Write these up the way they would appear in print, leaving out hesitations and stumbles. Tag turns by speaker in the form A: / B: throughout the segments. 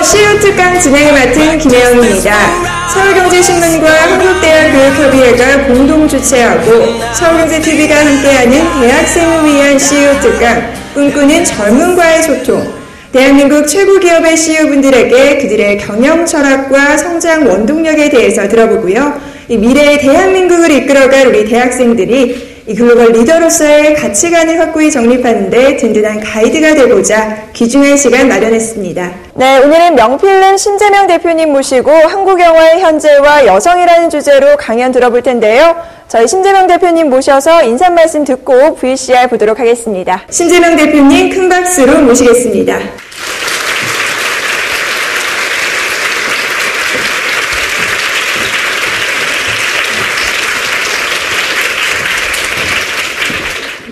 A: CU 특강 진행을 맡은 김혜영입니다. 서울경제신문과 한국대학교육협의회가 공동 주최하고 서울경제TV가 함께하는 대학생을 위한 CU 특강, 꿈꾸는 젊은과의 소통. 대한민국 최고 기업의 CEO분들에게 그들의 경영 철학과 성장 원동력에 대해서 들어보고요. 이 미래의 대한민국을 이끌어갈 우리 대학생들이 이 글로벌 리더로서의 가치관을 확고히 정립하는 데 든든한 가이드가 되고자 귀중한 시간 마련했습니다. 네, 오늘은 명필름 신재명 대표님 모시고 한국 영화의 현재와 여성이라는 주제로 강연 들어볼 텐데요. 저희 신재명 대표님 모셔서 인사 말씀 듣고 VCR 보도록 하겠습니다. 신재명 대표님 큰 박수로 모시겠습니다.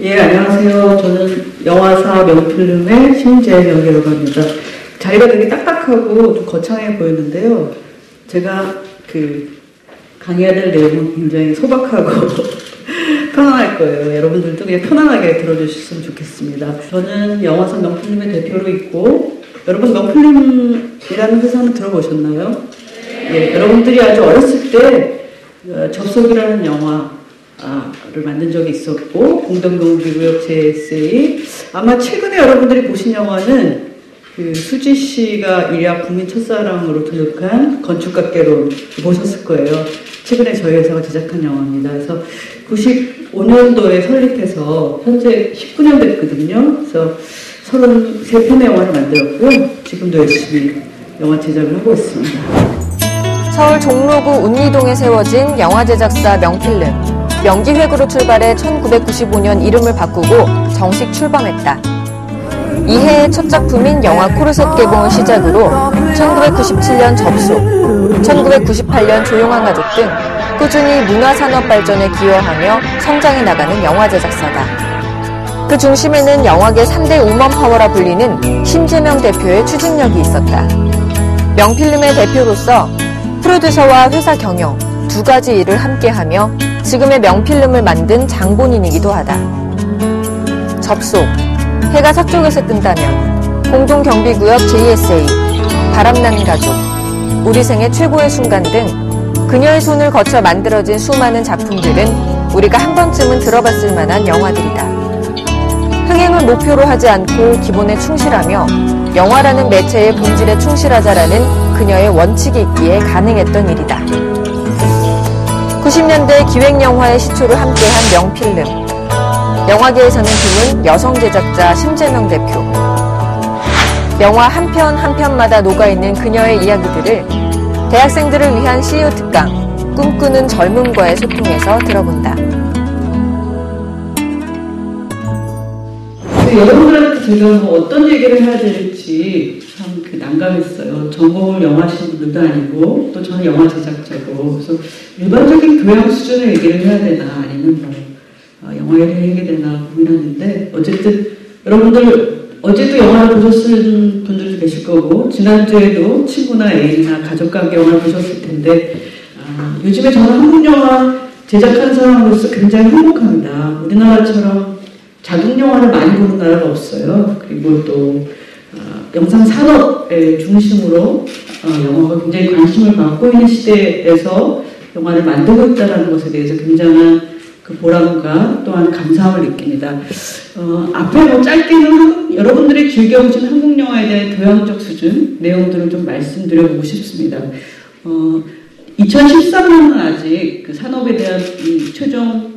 B: 예, 안녕하세요. 저는 영화사 명필름의 신재명이라고 합니다. 자리가 되게 딱딱하고 좀 거창해 보였는데요. 제가 강의해야 될 내용은 굉장히 소박하고 편안할 거예요. 여러분들도 그냥 편안하게 들어주셨으면 좋겠습니다. 저는 영화사 명필름의 대표로 있고, 여러분 명필름이라는 회사는 들어보셨나요? 예, 여러분들이 아주 어렸을 때 접속이라는 영화를 만든 적이 있었고, 공동경비구역 JSA, 아마 최근에 여러분들이 보신 영화는 수지 씨가 일야 국민 첫사랑으로 등극한 건축가께론 보셨을 거예요. 최근에 저희 회사가 제작한 영화입니다. 그래서 95년도에 설립해서 현재 19년 됐거든요. 그래서 33편의 영화를 만들었고요. 지금도 열심히 영화 제작을 하고 있습니다.
C: 서울 종로구 운리동에 세워진 영화제작사 명필름. 명기획으로 출발해 1995년 이름을 바꾸고 정식 출범했다. 이해의 첫 작품인 영화 코르셋 개봉을 시작으로 1997년 접속, 1998년 조용한 가족 등 꾸준히 문화산업 발전에 기여하며 성장해 나가는 영화 제작사다. 그 중심에는 영화계 3대 우먼 파워라 불리는 신재명 대표의 추진력이 있었다. 명필름의 대표로서 프로듀서와 회사 경영 두 가지 일을 함께하며 지금의 명필름을 만든 장본인이기도 하다. 접속, 해가 서쪽에서 뜬다면, 공동경비구역 JSA, 바람나는 가족, 우리 생애 최고의 순간 등 그녀의 손을 거쳐 만들어진 수많은 작품들은 우리가 한 번쯤은 들어봤을 만한 영화들이다. 흥행을 목표로 하지 않고 기본에 충실하며 영화라는 매체의 본질에 충실하자라는 그녀의 원칙이 있기에 가능했던 일이다. 90년대 기획영화의 시초를 함께한 명필름. 영화계에서는 드문 여성 제작자 신재명 대표. 영화 한 편 한 편마다 녹아있는 그녀의 이야기들을 대학생들을 위한 CU 특강, 꿈꾸는 젊음과의 소통에서 들어본다.
B: 여러분들한테 제가 어떤 얘기를 해야 될지 참 난감했어요. 전공을 영화하시는 분들도 아니고, 또 저는 영화 제작자고, 그래서 일반적인 교양 수준의 얘기를 해야 되나, 아니면 영화 얘기를 해야 되나 고민하는데, 어쨌든 여러분들 어제도 영화를 보셨을 분들도 계실 거고, 지난주에도 친구나 애인이나 가족과 함께 영화를 보셨을 텐데, 요즘에 저는 한국 영화 제작하는 사람으로서 굉장히 행복합니다. 우리나라처럼 자국 영화를 많이 보는 나라가 없어요. 그리고 또 영상 산업의 중심으로 영화가 굉장히 관심을 받고 있는 시대에서 영화를 만들고 있다는 것에 대해서 굉장한 그 보람과 또한 감사함을 느낍니다. 앞에 짧게는 여러분들이 즐겨보신 한국 영화에 대한 교양적 수준, 내용들을 좀 말씀드려보고 싶습니다. 2013년은 아직 그 산업에 대한 최종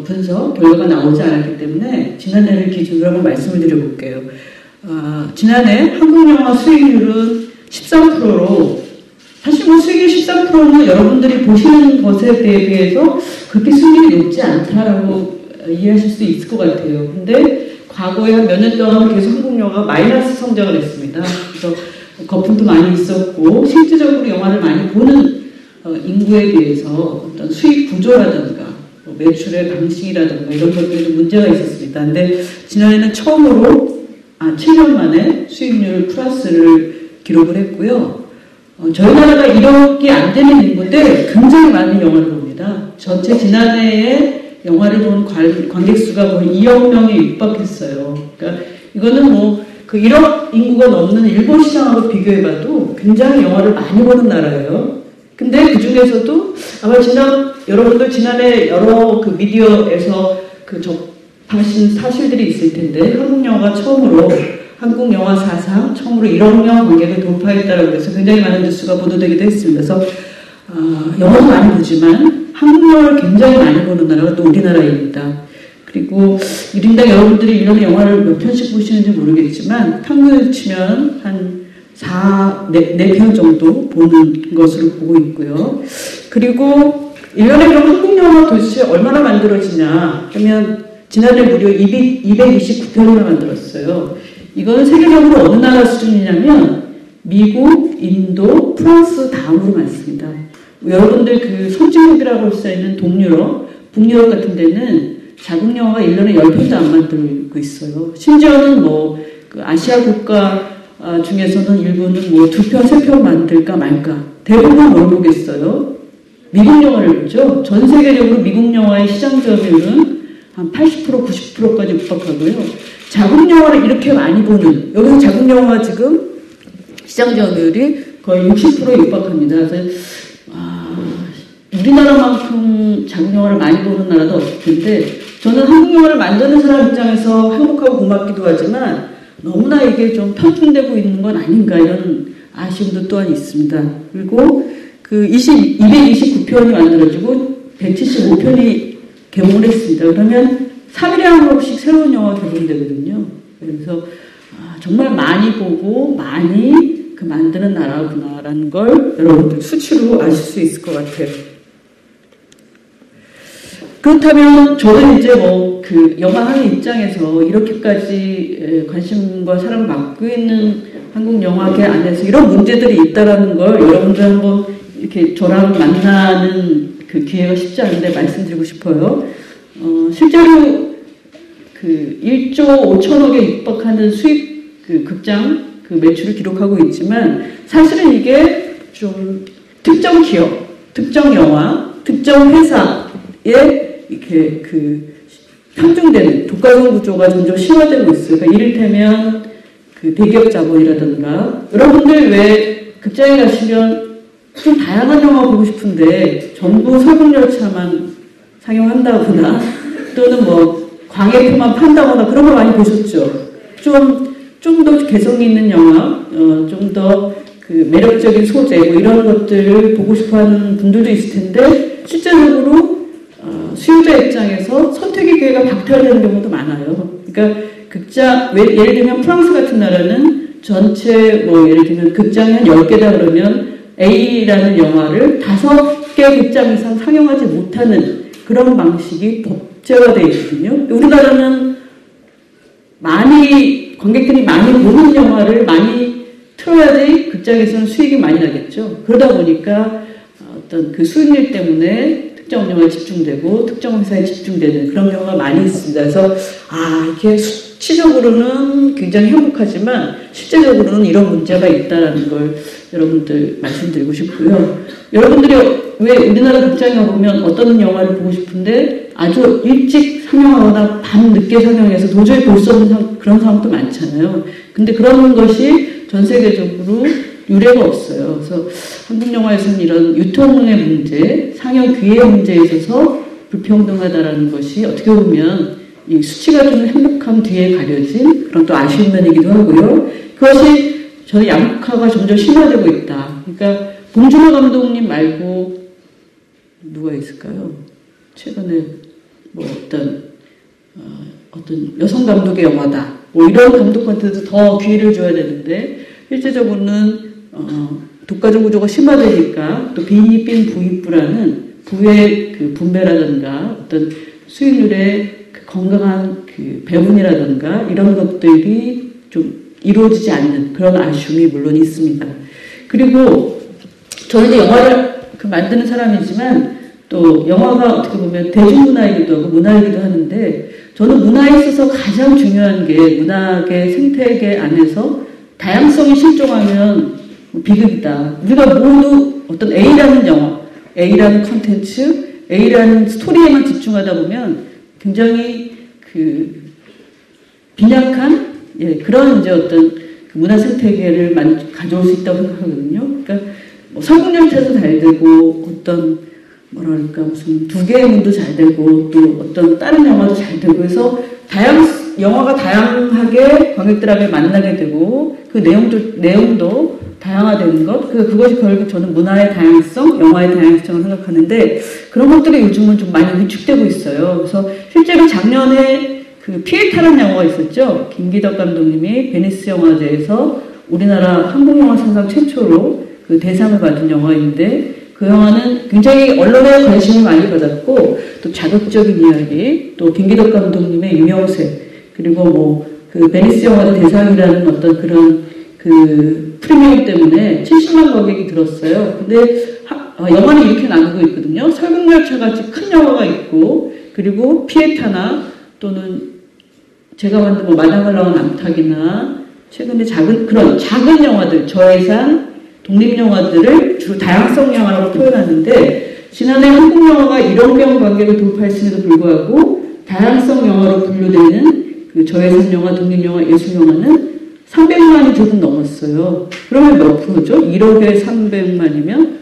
B: 분석 결과가 나오지 않았기 때문에 지난해를 기준으로 한번 말씀을 드려볼게요. 지난해 한국 영화 수익률은 13%로, 사실 수익률 13%는 여러분들이 보시는 것에 대비해서 그렇게 수익률이 높지 않다라고 이해하실 수 있을 것 같아요. 근데 과거에 한 몇 년 동안 계속 한국 영화가 마이너스 성장을 했습니다. 그래서 거품도 많이 있었고, 실질적으로 영화를 많이 보는 인구에 비해서 어떤 수익 구조라든가 매출의 방식이라든가 이런 것들이 좀 문제가 있었습니다. 근데 지난해는 처음으로 7년 만에 수익률 플러스를 기록을 했고요. 저희 나라가 1억이 안 되는 인구인데 굉장히 많은 영화를 봅니다. 전체 지난해에 영화를 본 관객 수가 거의 2억 명에 육박했어요. 그러니까 이거는 그 1억 인구가 넘는 일본 시장하고 비교해봐도 굉장히 영화를 많이 보는 나라예요. 근데 그 중에서도 아마 여러분들 지난해 여러 그 미디어에서 그 접하신 사실들이 있을 텐데, 한국 영화가 처음으로 한국 영화 사상 처음으로 1억 명 관객을 돌파했다라고 해서 굉장히 많은 뉴스가 보도되기도 했습니다. 그래서 영화도 많이 보지만 한국 영화를 굉장히 많이 보는 나라가 또 우리나라입니다. 그리고 1인당 여러분들이 1년에 영화를 몇 편씩 보시는지 모르겠지만 평균을 치면 한 4편 정도 보는 것으로 보고 있고요. 그리고 1년에 그럼 한국 영화 도대체 얼마나 만들어지냐 하면 지난해 무려 229편이나 만들었어요. 이건 세계적으로 어느 나라 수준이냐면 미국, 인도, 프랑스 다음으로 많습니다. 여러분들 그 선진국이라고 할 수 있는 동유럽, 북유럽 같은 데는 자국 영화가 1년에 10편도 안 만들고 있어요. 심지어는 그 아시아 국가 중에서는 일부는 2편, 3편 만들까 말까. 대부분 뭘 보겠어요? 미국 영화를 보죠. 전 세계적으로 미국 영화의 시장 점유율은 한 80%, 90%까지 육박하고요. 자국 영화를 이렇게 많이 보는, 여기서 자국 영화가 지금 시장 점유율이 거의 60%에 육박합니다. 그래서 우리나라만큼 자국 영화를 많이 보는 나라도 없을 텐데, 저는 한국 영화를 만드는 사람 입장에서 행복하고 고맙기도 하지만 너무나 이게 좀 편중되고 있는 건 아닌가, 이런 아쉬움도 또한 있습니다. 그리고 그 229편이 만들어지고 175편이 개봉을 했습니다. 그러면 3일에 한 번씩 새로운 영화가 개봉되거든요. 그래서 정말 많이 보고 많이 만드는 나라구나라는 걸 여러분들 수치로 아실 수 있을 것 같아요. 그렇다면 저는 이제 그 영화 하는 입장에서 이렇게까지 관심과 사랑을 받고 있는 한국 영화계 안에서 이런 문제들이 있다라는 걸 여러분들 한번 이렇게 저랑 만나는 그 기회가 쉽지 않은데 말씀드리고 싶어요. 실제로 그 1조 5천억에 육박하는 수익 극장 매출을 기록하고 있지만 사실은 이게 좀 특정 기업, 특정 영화, 특정 회사에 이렇게 편중되는 독과점 구조가 점점 심화되고 있어요. 그러니까 이를테면 대기업 자본이라든가, 여러분들 왜 극장에 가시면 좀 다양한 영화 보고 싶은데 전부 설국열차만 상영한다거나 또는 광해표만 판다거나 그런 거 많이 보셨죠? 좀 더 개성이 있는 영화, 좀 더 매력적인 소재, 이런 것들을 보고 싶어 하는 분들도 있을 텐데, 실제적으로 수요자 입장에서 선택의 기회가 박탈되는 경우도 많아요. 그러니까 예를 들면 프랑스 같은 나라는 전체 예를 들면 극장이 한 10개다 그러면 A라는 영화를 5개 극장 이상 상영하지 못하는 그런 방식이 법제화되어 있거든요. 우리나라는 관객들이 많이 보는 영화를 많이 틀어야지 극장에서는 수익이 많이 나겠죠. 그러다 보니까 어떤 수익률 때문에 특정 영화에 집중되고 특정 회사에 집중되는 그런 경우가 많이 있습니다. 그래서 이렇게 수치적으로는 굉장히 행복하지만 실제적으로는 이런 문제가 있다는 걸 여러분들 말씀드리고 싶고요. 여러분들이 왜 우리나라 극장에 가보면 어떤 영화를 보고 싶은데 아주 일찍 상영하거나 밤 늦게 상영해서 도저히 볼 수 없는 그런 상황도 많잖아요. 근데 그런 것이 전 세계적으로 유례가 없어요. 그래서 한국 영화에서는 이런 유통의 문제, 상영 기회 문제에 있어서 불평등하다라는 것이 어떻게 보면 이 수치가 좀 행복함 뒤에 가려진 그런 또 아쉬운 면이기도 하고요. 그것이 저는 양극화가 점점 심화되고 있다. 그러니까 봉준호 감독님 말고 누가 있을까요? 최근에 어떤 여성 감독의 영화다. 이런 감독한테도 더 기회를 줘야 되는데 실제적으로는 독과점 구조가 심화되니까 또 빈입빈 부익부라는 부의 분배라든가 어떤 수익률의 건강한 배분이라든가 이런 것들이 좀 이루어지지 않는 그런 아쉬움이 물론 있습니다. 그리고 저는 이제 영화를 만드는 사람이지만 또 영화가 어떻게 보면 대중문화이기도 하고 문화이기도 하는데 저는 문화에 있어서 가장 중요한 게 문학의 생태계 안에서 다양성이 실종하면 비극이다. 우리가 모두 어떤 A라는 영화, A라는 컨텐츠, A라는 스토리에만 집중하다 보면 굉장히 빈약한 그런 이제 어떤 그 문화 생태계를 가져올 수 있다고 생각하거든요. 그러니까 뭐 설국열차도 잘 되고 어떤 뭐랄까 무슨 두 개의 문도 잘 되고 또 어떤 다른 영화도 잘 되고 해서 영화가 다양하게 관객들하고 만나게 되고 그 내용도 다양화되는 것 그것이 결국 저는 문화의 다양성, 영화의 다양성을 생각하는데 그런 것들이 요즘은 좀 많이 위축되고 있어요. 그래서 실제로 작년에 그 피에타라는 영화가 있었죠. 김기덕 감독님이 베니스 영화제에서 우리나라 한국 영화 사상 최초로 그 대상을 받은 영화인데 그 영화는 굉장히 언론의 관심을 많이 받았고 또 자극적인 이야기 또 김기덕 감독님의 유명세 그리고 뭐 그 베니스 영화제 대상이라는 어떤 그런 그 프리미엄 때문에 70만 관객이 들었어요. 근데 영화는 이렇게 나누고 있거든요. 설국열차 같이 큰 영화가 있고 그리고 피에타나 또는 제가 만든 뭐 마당을라운 암탉이나 최근에 그런 작은 영화들 저예산 독립영화들을 주로 다양성 영화라고 표현하는데 지난해 한국 영화가 1억 명 관객을 돌파했음에도 불구하고 다양성 영화로 분류되는 그 저예산 영화, 독립영화, 예술영화는 300만이 조금 넘었어요. 그러면 몇 프로죠? 1억에 300만이면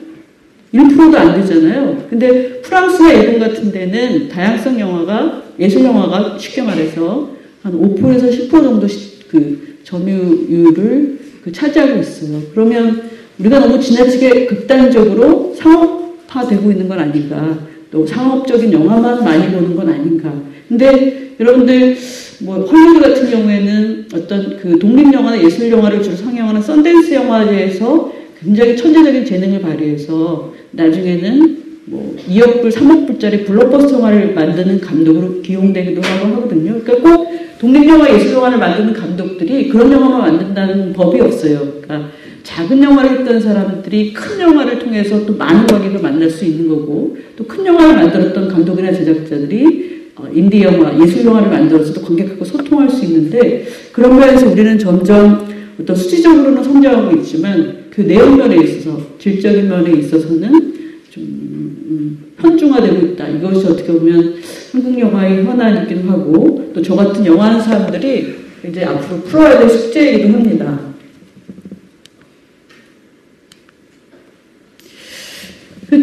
B: 1%도 안 되잖아요. 근데 프랑스나 일본 같은 데는 다양성 영화가, 예술영화가 쉽게 말해서 한 5%에서 10% 정도 그 점유율을 차지하고 있어요. 그러면 우리가 너무 지나치게 극단적으로 상업화되고 있는 건 아닌가. 또 상업적인 영화만 많이 보는 건 아닌가. 근데 여러분들 뭐 헐리우드 같은 경우에는 어떤 그 독립영화나 예술영화를 주로 상영하는 썬댄스 영화제에서 굉장히 천재적인 재능을 발휘해서 나중에는 뭐 2억 불, 3억 불짜리 블록버스터 영화를 만드는 감독으로 기용되기도 하거든요. 그러니까 꼭 독립영화, 예술영화를 만드는 감독들이 그런 영화만 만든다는 법이 없어요. 그러니까 작은 영화를 했던 사람들이 큰 영화를 통해서 또 많은 관객을 만날 수 있는 거고 또 큰 영화를 만들었던 감독이나 제작자들이 인디 영화, 예술 영화를 만들어서도 관객하고 소통할 수 있는데 그런 면에서 우리는 점점 어떤 수치적으로는 성장하고 있지만 그 내용 면에 있어서 질적인 면에 있어서는 좀 편중화되고 있다. 이것이 어떻게 보면 한국 영화의 현안이기도 하고 또 저 같은 영화하는 사람들이 이제 앞으로 풀어야 될 숙제이기도 합니다.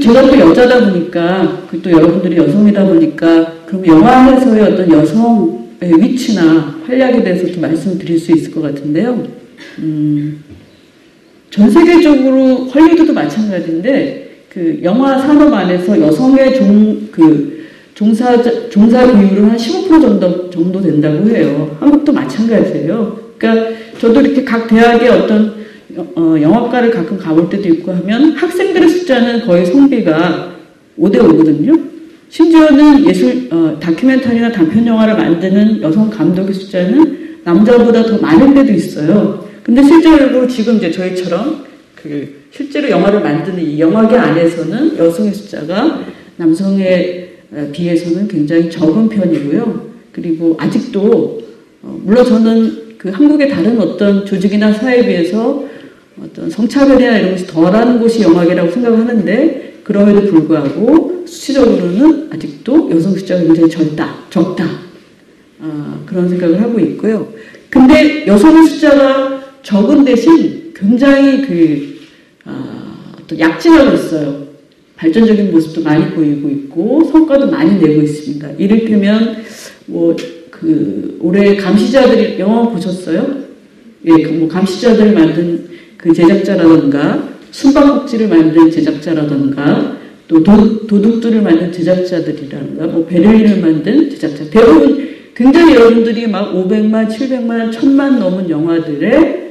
B: 제가 또 여자다 보니까, 또 여러분들이 여성이다 보니까, 그럼 영화에서의 어떤 여성의 위치나 활약에 대해서 좀 말씀드릴 수 있을 것 같은데요. 전 세계적으로 헐리우드도 마찬가지인데, 그 영화 산업 안에서 여성의 종사 비율은 한 15% 정도 된다고 해요. 한국도 마찬가지예요. 그러니까 저도 이렇게 각 대학의 어떤 영화과를 가끔 가볼 때도 있고 하면 학생들의 숫자는 거의 성비가 5대5거든요. 심지어는 다큐멘터리나 단편 영화를 만드는 여성 감독의 숫자는 남자보다 더 많은 데도 있어요. 근데 실제로 지금 이제 저희처럼 실제로 영화를 만드는 이 영화계 안에서는 여성의 숫자가 남성에 비해서는 굉장히 적은 편이고요. 그리고 아직도 물론 저는 그 한국의 다른 어떤 조직이나 사회에 비해서 어떤 성차별이나 이런 것이 덜한 곳이 영화계라고 생각하는데 그럼에도 불구하고 수치적으로는 아직도 여성 숫자가 굉장히 적다. 그런 생각을 하고 있고요. 근데 여성의 숫자가 적은 대신 굉장히 어떤 약진하고 있어요. 발전적인 모습도 많이 보이고 있고 성과도 많이 내고 있습니다. 이를테면 올해 감시자들이 영화 보셨어요? 예, 감시자들을 만든 그 제작자라던가 숨바꼭질을 만든 제작자라던가 또 도둑들을 만든 제작자들이라던가 베를린을 만든 제작자 대부분 굉장히 여러분들이 막 500만, 700만, 1000만 넘은 영화들의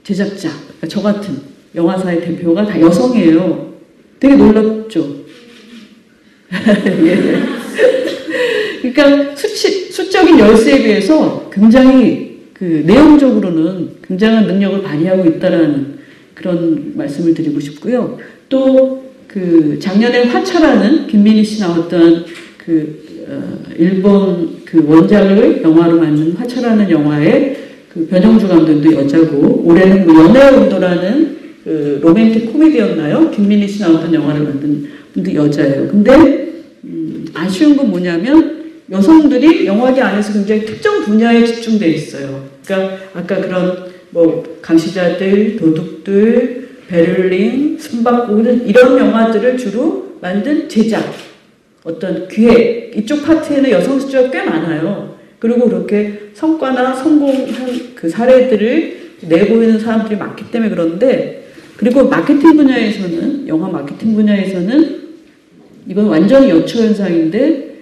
B: 제작자 그러니까 저 같은 영화사의 대표가 다 여성이에요. 되게 놀랍죠? 예. 그러니까 수적인 열세에 비해서 굉장히 내용적으로는 굉장한 능력을 발휘하고 있다라는 그런 말씀을 드리고 싶고요. 또 작년에 화차라는 김민희 씨 나왔던 일본 원작을 영화로 만든 화차라는 영화의 변영주 감독도 여자고 올해는 연애의 온도라는 로맨틱 코미디였나요? 김민희 씨 나왔던 영화를 만든 분도 여자예요. 근데 아쉬운 건 뭐냐면 여성들이 영화계 안에서 굉장히 특정 분야에 집중되어 있어요. 그러니까 아까 그런 뭐 감시자들, 도둑들, 베를린, 숨바꼭은 이런 영화들을 주로 만든 제작, 어떤 기획, 이쪽 파트에는 여성 숫자가 꽤 많아요. 그리고 그렇게 성과나 성공한 그 사례들을 내보이는 사람들이 많기 때문에 그런데, 그리고 마케팅 분야에서는, 영화 마케팅 분야에서는 이건 완전히 여초 현상인데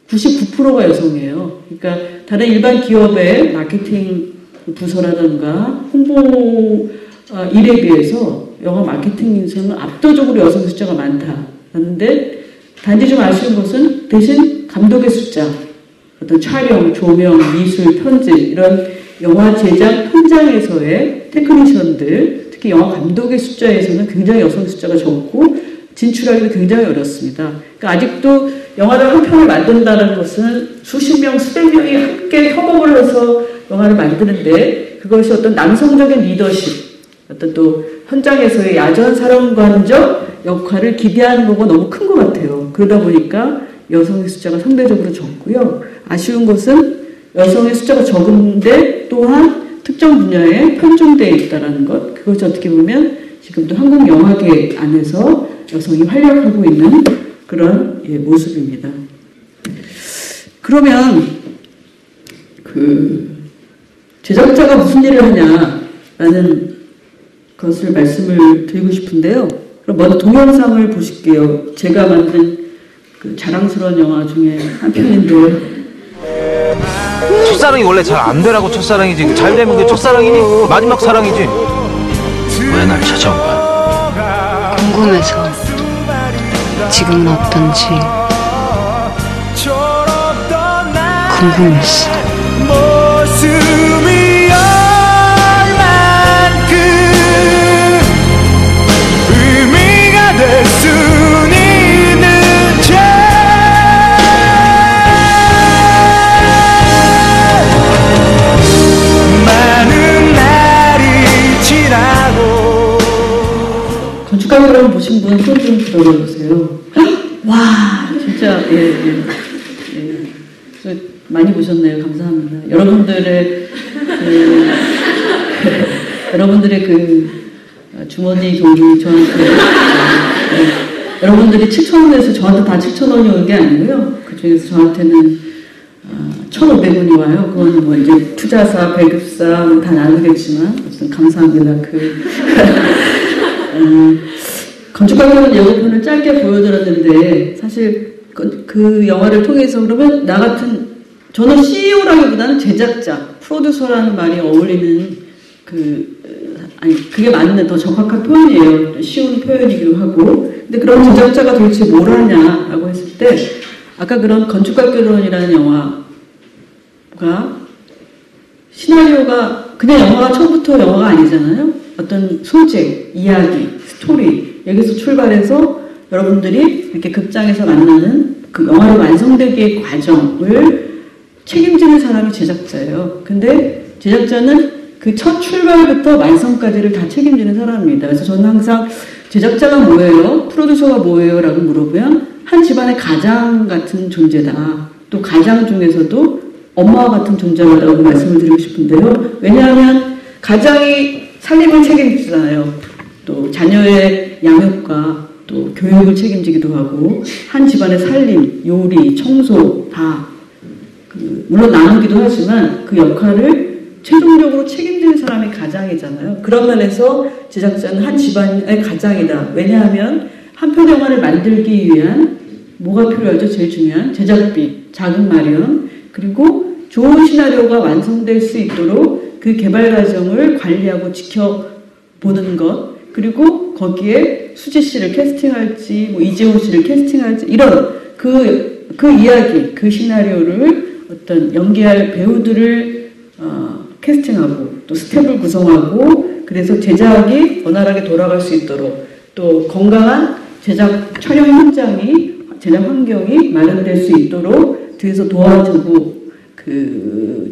B: 99%가 여성이에요. 그러니까 다른 일반 기업의 마케팅 부서라든가 홍보 일에 비해서 영화 마케팅에서는 압도적으로 여성 숫자가 많다. 그런데 단지 좀 아쉬운 것은 대신 감독의 숫자, 어떤 촬영, 조명, 미술, 편집 이런 영화 제작 현장에서의 테크니션들, 특히 영화 감독의 숫자에서는 굉장히 여성 숫자가 적고 진출하기도 굉장히 어렵습니다. 그러니까 아직도 영화를 한 편을 만든다는 것은 수십 명, 수백 명이 함께 협업을 해서 영화를 만드는데 그것이 어떤 남성적인 리더십, 어떤 또 현장에서의 야전 사령관적 역할을 기대하는 거가 너무 큰 것 같아요. 그러다 보니까 여성의 숫자가 상대적으로 적고요. 아쉬운 것은 여성의 숫자가 적은데 또한 특정 분야에 편중되어 있다는 것. 그것이 어떻게 보면 지금도 한국 영화계 안에서 여성이 활약하고 있는 그런 모습입니다. 그러면 그 제작자가 무슨 일을 하냐라는 것을 말씀을 드리고 싶은데요. 그럼 먼저 동영상을 보실게요. 제가 만든 그 자랑스러운 영화 중에 한 편인데
D: 첫사랑이 원래 잘 안 되라고 첫사랑이지. 잘 되면 그게 첫사랑이니? 마지막 사랑이지. 왜 날 찾아온 거야?
E: 궁금해서. 지금은 어떤지 궁금했어.
F: 모습이 얼만큼 의미가 될 수 있는지 많은 날이 지나고.
B: 건축가를 보신 분 손 좀 들어주세요. 와, 진짜 많이 보셨네요. 감사합니다. 여러분들의 그 주머니 돈이 저한테 여러분들이 7,000원에서 저한테 다 7,000원이 오는 게 아니고요. 그 중에서 저한테는 1,500원이 와요. 그거는 뭐 이제 투자사, 배급사 뭐 다 나누겠지만 어쨌든 감사합니다. 건축가는 예고편을 짧게 보여드렸는데 사실 그 영화를 통해서 그러면 나 같은 저는 CEO라기보다는 제작자, 프로듀서라는 말이 어울리는 그게 맞는 더 정확한 표현이에요. 쉬운 표현이기도 하고. 근데 그런 제작자가 도대체 뭘 하냐라고 했을 때 아까 그런 건축가결혼이라는 영화가 시나리오가 그냥 영화가 처음부터 영화가 아니잖아요. 어떤 소재, 이야기, 스토리 여기서 출발해서 여러분들이 이렇게 극장에서 만나는 그 영화로 완성되기의 과정을 책임지는 사람이 제작자예요. 근데 제작자는 그 첫 출발부터 완성까지를 다 책임지는 사람입니다. 그래서 저는 항상 제작자가 뭐예요? 프로듀서가 뭐예요? 라고 물어보면 한 집안의 가장 같은 존재다. 또 가장 중에서도 엄마와 같은 존재라고 말씀을 드리고 싶은데요. 왜냐하면 가장이 살림을 책임지잖아요. 또 자녀의 양육과 또 교육을 책임지기도 하고 한 집안의 살림, 요리, 청소 다 물론 나누기도 하지만 그 역할을 최종적으로 책임지는 사람이 가장이잖아요. 그런 면에서 제작자는 한 집안의 가장이다. 왜냐하면 한 편 영화를 만들기 위한 뭐가 필요하죠? 제일 중요한 제작비, 자금 마련, 그리고 좋은 시나리오가 완성될 수 있도록 그 개발 과정을 관리하고 지켜보는 것, 그리고 거기에 수지 씨를 캐스팅할지, 뭐 이재호 씨를 캐스팅할지, 이런 그 이야기, 그 시나리오를 어떤 연기할 배우들을 캐스팅하고 또 스텝을 구성하고 그래서 제작이 원활하게 돌아갈 수 있도록 또 건강한 제작 촬영 현장이 제작 환경이 마련될 수 있도록 뒤에서 도와주고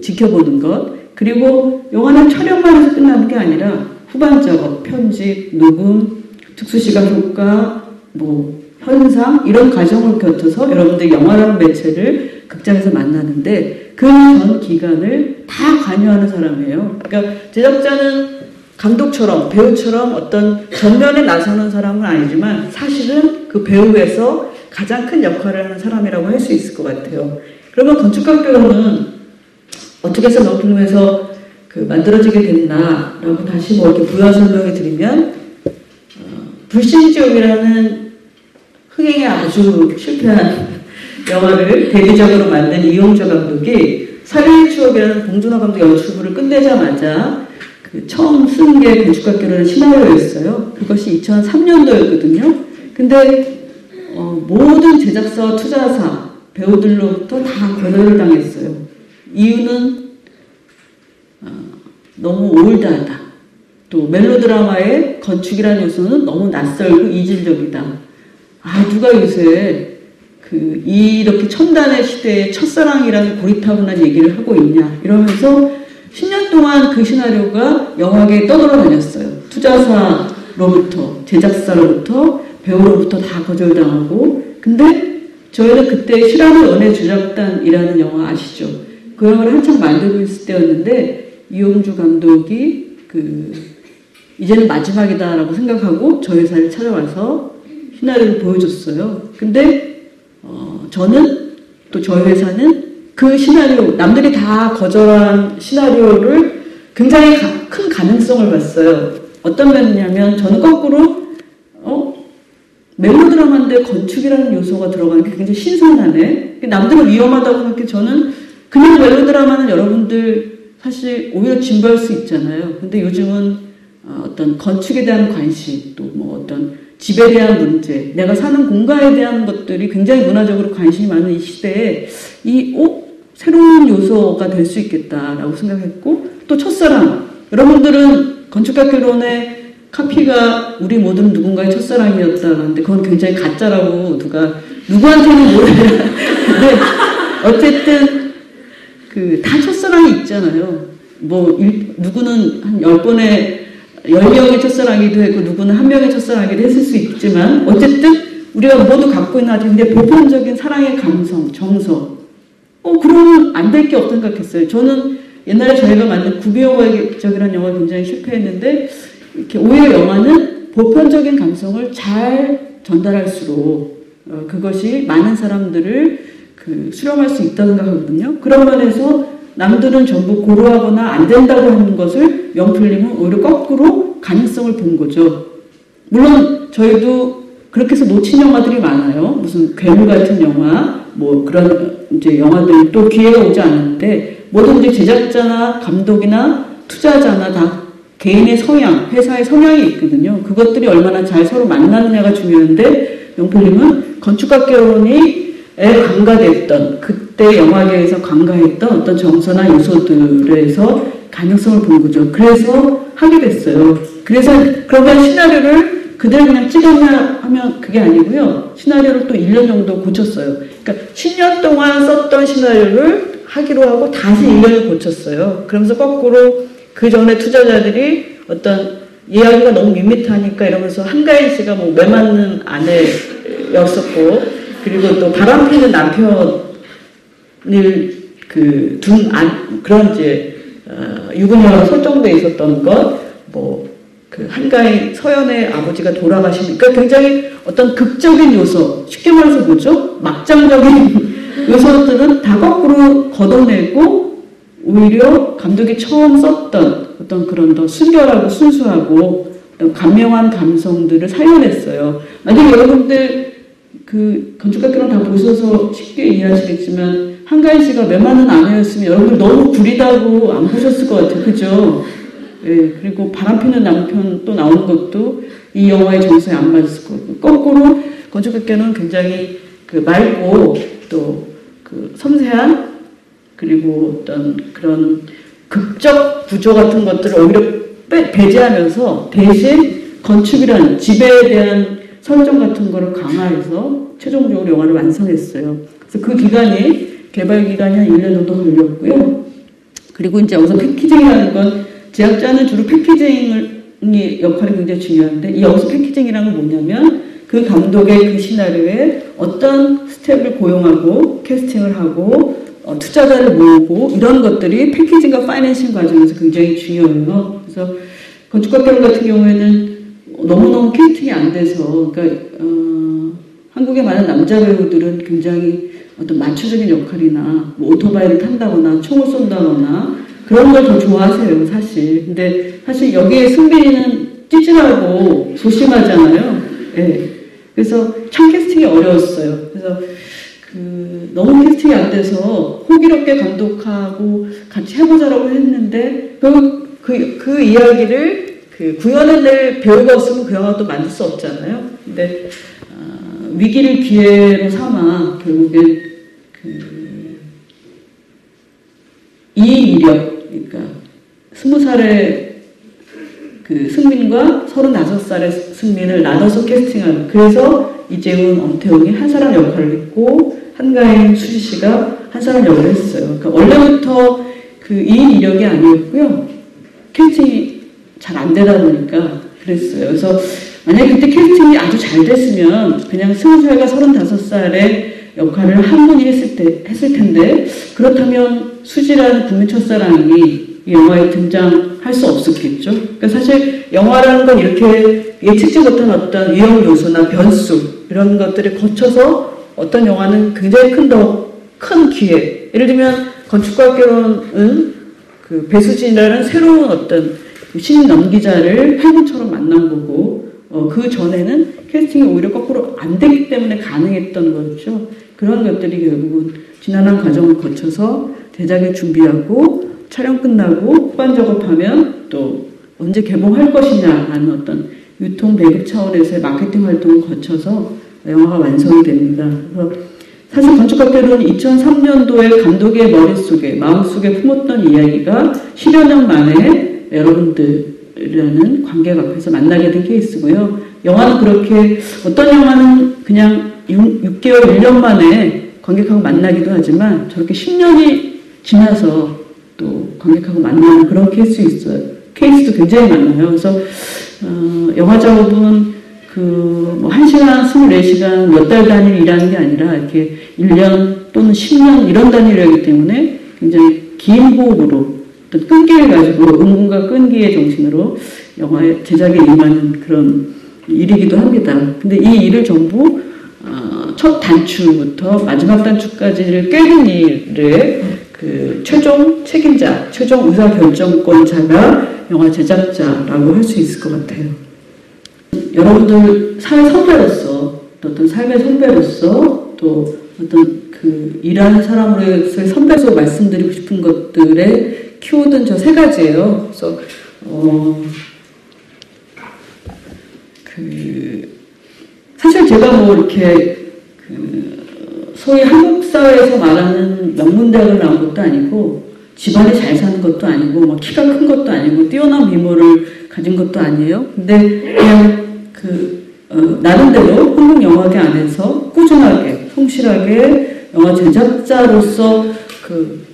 B: 지켜보는 것 그리고 영화는 촬영만 해서 끝나는 게 아니라 후반 작업, 편집, 녹음, 특수시각 효과, 뭐 현상 이런 과정을 거쳐서 여러분들 영화라는 매체를 극장에서 만나는데 그 전 기간을 다 관여하는 사람이에요. 그러니까 제작자는 감독처럼 배우처럼 어떤 전면에 나서는 사람은 아니지만 사실은 그 배우에서 가장 큰 역할을 하는 사람이라고 할 수 있을 것 같아요. 그러면 건축학교는 어떻게 해서 명필름에서 만들어지게 됐나라고 다시 뭐 이렇게 부연 설명해 드리면 불신지옥이라는 흥행에 아주 실패한 영화를 데뷔작으로 만든 이용주 감독이 살인의 추억이라는 봉준호 감독 연출부를 끝내자마자 처음 쓴 게 건축학교라는 시나리오였어요. 그것이 2003년도였거든요. 근데 모든 제작사와 투자사, 배우들로부터 다 거절을 당했어요. 이유는 너무 올드하다. 또 멜로드라마의 건축이라는 요소는 너무 낯설고 이질적이다. 누가 요새 이렇게 첨단의 시대에 첫사랑이라는 고리타분한 얘기를 하고 있냐 이러면서 10년 동안 그 시나리오가 영화계에 떠돌아다녔어요. 투자사로부터 제작사로부터 배우로부터 다 거절당하고. 근데 저희는 그때 실화의 연애 조작단이라는 영화 아시죠? 그 영화를 한참 만들고 있을 때였는데 이용주 감독이 이제는 마지막이다라고 생각하고 저희 회사를 찾아와서 시나리오를 보여줬어요. 근데 저는 또 저희 회사는 그 시나리오, 남들이 다 거절한 시나리오를 굉장히 큰 가능성을 봤어요. 어떤 면이냐면 저는 거꾸로 멜로드라마인데 건축이라는 요소가 들어가는 게 굉장히 신선하네. 남들은 위험하다고 생각해. 저는 그냥 멜로드라마는 여러분들 사실 오히려 진부할 수 있잖아요. 근데 요즘은 어떤 건축에 대한 관심, 또 뭐 어떤 집에 대한 문제, 내가 사는 공간에 대한 것들이 굉장히 문화적으로 관심이 많은 이 시대에 새로운 요소가 될 수 있겠다라고 생각했고, 또 첫사랑. 여러분들은 건축학개론의 카피가 우리 모두는 누군가의 첫사랑이었다는데 그건 굉장히 가짜라고 누구한테는 모르겠는데 어쨌든 다 첫사랑이 있잖아요. 누구는 한 10명의 첫사랑이기도 했고 누구는 한 명의 첫사랑이기도 했을 수 있지만 어쨌든 우리가 모두 갖고 있는 아주 근데 보편적인 사랑의 감성, 정서. 그러면 안 될 게 없다 생각했어요. 저는 옛날에 저희가 만든 구비영화적이라는 영화 굉장히 실패했는데 이렇게 오히려 영화는 보편적인 감성을 잘 전달할수록 그것이 많은 사람들을 수렴할 수 있다고 생각하거든요. 그런 면에서 남들은 전부 고루하거나 안 된다고 하는 것을 명필님은 오히려 거꾸로 가능성을 본 거죠. 물론 저희도 그렇게 해서 놓친 영화들이 많아요. 무슨 괴물 같은 영화, 뭐 그런 이제 영화들이 또 기회가 오지 않았는데 뭐든지 제작자나 감독이나 투자자나 다 개인의 성향, 회사의 성향이 있거든요. 그것들이 얼마나 잘 서로 만나느냐가 중요한데 명필님은 건축학개론에 강가됐던 그때 영화계에서 강가했던 어떤 정서나 요소들에서 가능성을 본 거죠. 그래서 하게 됐어요. 그래서 그러면 시나리오를 그대로 그냥 찍었냐 하면 그게 아니고요. 시나리오를 또 1년 정도 고쳤어요. 그러니까 10년 동안 썼던 시나리오를 하기로 하고 다시 1년을 고쳤어요. 그러면서 거꾸로 그 전에 투자자들이 어떤 이야기가 너무 밋밋하니까 이러면서 한가인 씨가 뭐 매맞는 아내였었고 그리고 또 바람피는 남편을 둔 그런 이제 유부녀로 설정돼 있었던 것 한가인 서연의 아버지가 돌아가시니까 굉장히 어떤 극적인 요소, 쉽게 말해서 뭐죠? 막장적인 요소들은 다 거꾸로 걷어내고 오히려 감독이 처음 썼던 어떤 그런 더 순결하고 순수하고 감명한 감성들을 살려냈어요. 만약에 여러분들 건축학개론 다 보셔서 쉽게 이해하시겠지만 한가인 씨가 매맞는 아내였으면 여러분들 너무 구리다고 안 보셨을 것 같아요. 그죠? 예, 그리고 바람피는 남편 또 나오는 것도 이 영화의 정서에 안 맞았을 거고 거꾸로 건축학개론은 굉장히 맑고 또 섬세한 그리고 어떤 그런 극적 구조 같은 것들을 오히려 배제하면서 대신 건축이라는 집에 대한 설정 같은 거를 강화해서 최종적으로 영화를 완성했어요. 그래서 그 기간이 개발 기간이 한 1년 정도 걸렸고요. 그리고 이제 여기서 패키징이라는 건 제작자는 주로 패키징의 역할이 굉장히 중요한데 여기서 패키징이라는 건 뭐냐면 그 감독의 그 시나리오에 어떤 스텝을 고용하고 캐스팅을 하고 투자자를 모으고 이런 것들이 패키징과 파이낸싱 과정에서 굉장히 중요해요. 그래서 건축학개론 같은 경우에는 너무너무 캐스팅이 안 돼서 그러니까 한국의 많은 남자 배우들은 굉장히 어떤 마초적인 역할이나 뭐 오토바이를 탄다거나 총을 쏜다거나 그런 걸 더 좋아하세요, 사실. 근데 사실 여기에 승빈이는 찌질하고 소심하잖아요. 네. 그래서 참 캐스팅이 어려웠어요. 그래서 너무 캐스팅이 안 돼서 호기롭게 감독하고 같이 해보자라고 했는데 그 이야기를 구현해낼 배우가 없으면 그 영화 또 만들 수 없잖아요. 근데 위기를 기회로 삼아 결국엔 이인이력, 그러니까 20살의 승민과 35살의 승민을 나눠서 캐스팅하는. 그래서 이재훈, 엄태웅이 한 사람 역할을 했고 한가인, 수지 씨가 한 사람 역할을 했어요. 그러니까 원래부터 2인 1역이 아니었고요. 캐스팅이 잘 안 되다 보니까 그랬어요. 그래서 만약에 그때 캐스팅이 아주 잘 됐으면 그냥 20살과 35살의 역할을 한 분이 했을 텐데 그렇다면 수지라는 국민 첫사랑이 이 영화에 등장할 수 없었겠죠. 그러니까 사실 영화라는 건 이렇게 예측지 못한 어떤 위험 요소나 변수 이런 것들을 거쳐서 어떤 영화는 굉장히 큰 기회. 예를 들면 건축학개론은 배수진이라는 새로운 어떤 신인 연기자를 해군처럼 만난 거고 그 전에는 캐스팅이 오히려 거꾸로 안 되기 때문에 가능했던 거죠. 그런 것들이 결국은 지난한 과정을 거쳐서 제작을 준비하고 촬영 끝나고 후반 작업하면 또 언제 개봉할 것이냐라는 어떤 유통 배급 차원에서의 마케팅 활동을 거쳐서 영화가 완성이 됩니다. 그래서 사실 건축학개론은 2003년도에 감독의 머릿속에 마음속에 품었던 이야기가 10여 년 만에 여러분들이라는 관객 앞에서 만나게 된 케이스고요. 영화는 그렇게 어떤 영화는 그냥 6개월, 1년 만에 관객하고 만나기도 하지만 저렇게 10년이 지나서 또 관객하고 만나는 그런 케이스도 있어요. 케이스도 굉장히 많아요. 그래서 영화 작업은 뭐 1시간, 24시간 몇 달 단위를 일하는 게 아니라 이렇게 1년 또는 10년 이런 단위로 하기 때문에 굉장히 긴 호흡으로 어떤 끈기를 가지고 응분과 끈기의 정신으로 영화의 제작에 임하는 그런 일이기도 합니다. 근데 이 일을 전부 첫 단추부터 마지막 단추까지를 꿰는 일을 최종 책임자, 최종 의사결정권자가 영화 제작자라고 할 수 있을 것 같아요. 여러분들 사회 선배로서, 어떤 삶의 선배로서, 또 어떤 일하는 사람으로서의 선배로서 말씀드리고 싶은 것들의 키워드는 저 3가지예요. 그래서, 사실 제가 뭐 이렇게, 소위 한국 사회에서 말하는 명문대학을 나온 것도 아니고, 집안이 잘 사는 것도 아니고, 뭐 키가 큰 것도 아니고, 뛰어난 미모를 가진 것도 아니에요. 근데 그냥 나름대로 한국 영화계 안에서 꾸준하게, 성실하게 영화 제작자로서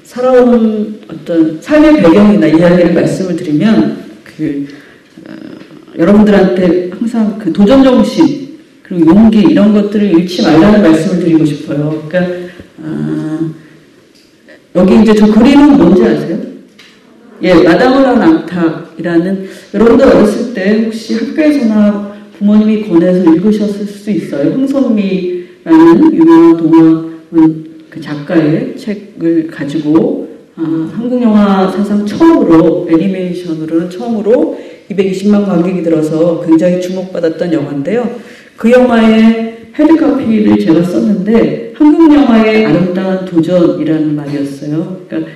B: 살아온 어떤 삶의 배경이나 이야기를 말씀을 드리면, 여러분들한테 항상 도전정신, 그리고 용기, 이런 것들을 잃지 말라는 말씀을 드리고 싶어요. 그러니까, 여기 이제 저 그림은 뭔지 아세요? 예, 마다무라 낭탁이라는, 여러분들 어렸을 때 혹시 학교에서나 부모님이 권해서 읽으셨을 수 있어요. 흥선미라는 유명한 동화 작가의 책을 가지고 한국 영화 사상 처음으로 애니메이션으로는 처음으로 220만 관객이 들어서 굉장히 주목받았던 영화인데요. 그 영화의 헤드카피를 제가 썼는데 한국 영화의 아름다운 도전이라는 말이었어요. 그러니까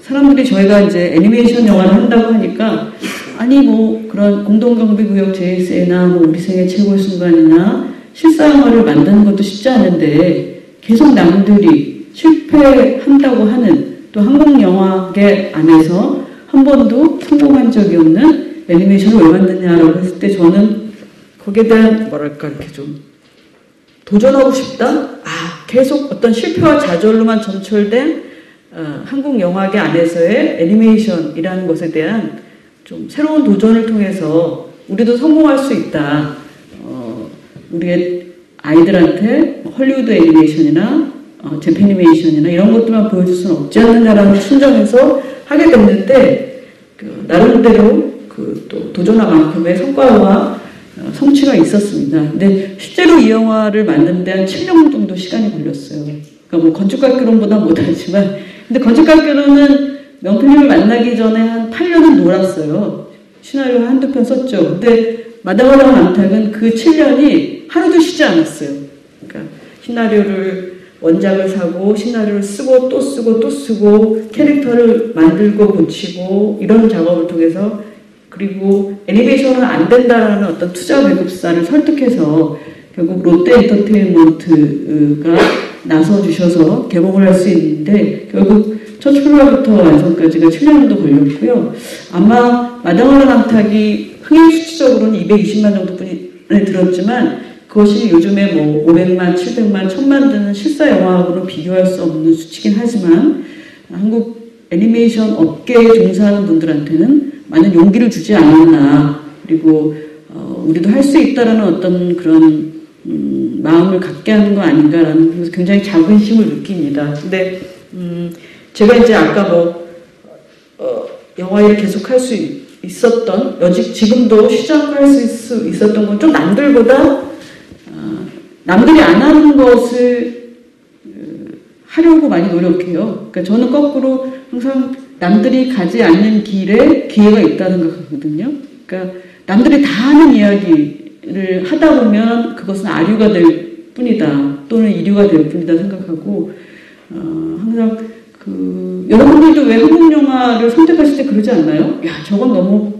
B: 사람들이 저희가 이제 애니메이션 영화를 한다고 하니까 아니 뭐 그런 공동경비구역 JSA나 뭐 우리 생애 최고의 순간이나 실사 영화를 만드는 것도 쉽지 않은데 계속 남들이 실패한다고 하는 또 한국 영화계 안에서 한 번도 성공한 적이 없는 애니메이션을 왜 만드냐라고 했을 때 저는 거기에 대한 뭐랄까 이렇게 좀 도전하고 싶다? 계속 어떤 실패와 좌절로만 점철된 한국 영화계 안에서의 애니메이션이라는 것에 대한 좀 새로운 도전을 통해서 우리도 성공할 수 있다. 우리의 아이들한테 헐리우드 애니메이션이나 재패니메이션이나 이런 것들만 보여줄 수는 없지 않느냐라는 심정에서 하게 됐는데 나름대로 또 도전화만큼의 성과와 성취가 있었습니다. 근데 실제로 이 영화를 만드는 데 한 7년 정도 시간이 걸렸어요. 그러니까 뭐 건축학개론보다 못하지만 근데 건축학개론은 명필님을 만나기 전에 한 8년은 놀았어요. 시나리오 한두 편 썼죠. 근데 마다가라 남탁은 그 7년이 하루도 쉬지 않았어요. 그러니까 시나리오를 원작을 사고 시나리오를 쓰고 또 쓰고 또 쓰고 캐릭터를 만들고 고치고 이런 작업을 통해서 그리고 애니메이션은 안 된다라는 어떤 투자 배급사를 설득해서 결국 롯데 엔터테인먼트가 나서주셔서 개봉을 할 수 있는데 결국 첫 출발부터 완성까지가 7년 정도 걸렸고요. 아마 마다가라 남탁이 흥행 수치적으로는 220만 정도뿐이 들었지만 그것이 요즘에 뭐 500만, 700만, 1000만 드는 실사 영화하고는 비교할 수 없는 수치긴 하지만 한국 애니메이션 업계에 종사하는 분들한테는 많은 용기를 주지 않았나 그리고 우리도 할 수 있다라는 어떤 그런 마음을 갖게 하는 거 아닌가라는 그래서 굉장히 자긍심을 느낍니다. 근데 제가 이제 아까 영화 일을 계속 할 수 있었던 지금도 시작할 수 있었던 건 좀 남들보다 남들이 안 하는 것을 하려고 많이 노력해요. 그러니까 저는 거꾸로 항상 남들이 가지 않는 길에 기회가 있다는 생각하거든요. 그러니까 남들이 다 하는 이야기를 하다 보면 그것은 아류가 될 뿐이다 또는 이류가 될 뿐이다 생각하고 항상 여러분들도 왜 한국 영화를 선택하실 때 그러지 않나요? 야 저건 너무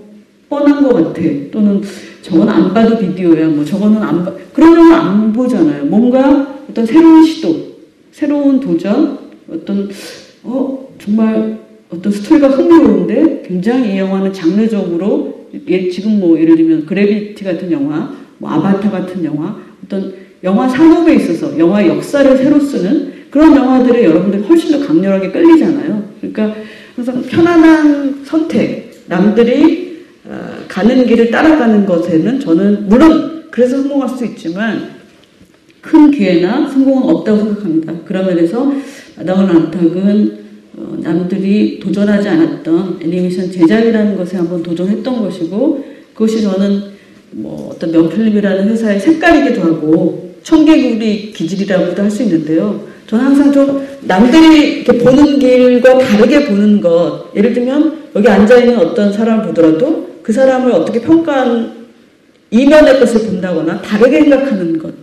B: 뻔한 것 같아 또는 저건 안 봐도 비디오야 뭐 저거는 안 봐 그런 영화 안 보잖아요. 뭔가 어떤 새로운 시도 새로운 도전 어떤 정말 어떤 스토리가 흥미로운데 굉장히 이 영화는 장르적으로 지금 뭐 예를 들면 그래비티 같은 영화 뭐 아바타 같은 영화 어떤 영화 산업에 있어서 영화의 역사를 새로 쓰는 그런 영화들에 여러분들이 훨씬 더 강렬하게 끌리잖아요. 그러니까 항상 편안한 선택 남들이 가는 길을 따라가는 것에는 저는 물론 그래서 성공할 수 있지만 큰 기회나 성공은 없다고 생각합니다. 그런 면에서 마다가라 남탁은 남들이 도전하지 않았던 애니메이션 제작이라는 것에 한번 도전했던 것이고 그것이 저는 뭐 어떤 명필름이라는 회사의 색깔이기도 하고 청개구리 기질이라고도 할 수 있는데요. 저는 항상 좀 남들이 이렇게 보는 길과 다르게 보는 것 예를 들면 여기 앉아있는 어떤 사람을 보더라도 그 사람을 어떻게 평가한 이면의 것을 본다거나 다르게 생각하는 것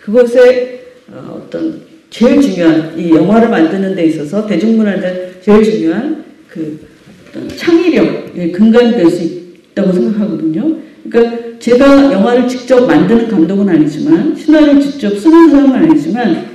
B: 그것에 어떤 제일 중요한 이 영화를 만드는 데 있어서 대중문화에 제일 중요한 그 어떤 창의력의 근간이 될 수 있다고 생각하거든요. 그러니까 제가 영화를 직접 만드는 감독은 아니지만 시나리오를 직접 쓰는 사람은 아니지만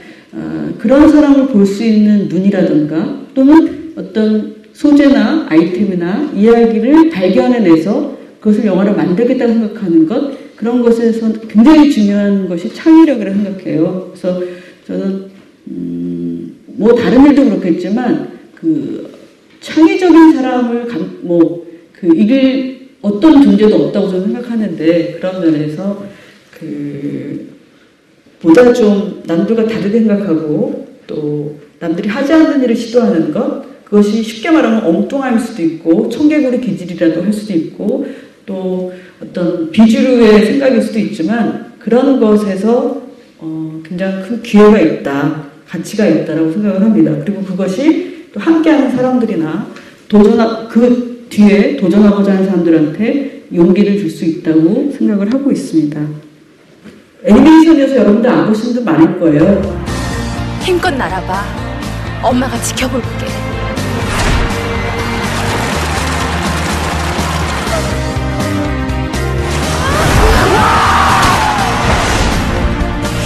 B: 그런 사람을 볼 수 있는 눈이라든가 또는 어떤 소재나 아이템이나 이야기를 발견해내서 그것을 영화를 만들겠다고 생각하는 것 그런 것에서 굉장히 중요한 것이 창의력이라고 생각해요. 그래서 저는 뭐 다른 일도 그렇겠지만 그 창의적인 사람을 이길 어떤 존재도 없다고 저는 생각하는데 그런 면에서 보다 좀 남들과 다르게 생각하고 또 남들이 하지 않는 일을 시도하는 것 그것이 쉽게 말하면 엉뚱할 수도 있고 청개구리 기질이라도 할 수도 있고 또 어떤 비주류의 생각일 수도 있지만 그런 것에서 굉장히 큰 기회가 있다 가치가 있다라고 생각을 합니다. 그리고 그것이 또 함께하는 사람들이나 그 뒤에 도전하고자 하는 사람들한테 용기를 줄 수 있다고 생각을 하고 있습니다. 애니메이션에서 여러분들 안 보신 분들 많을 거예요.
G: 힘껏 날아봐. 엄마가 지켜볼게.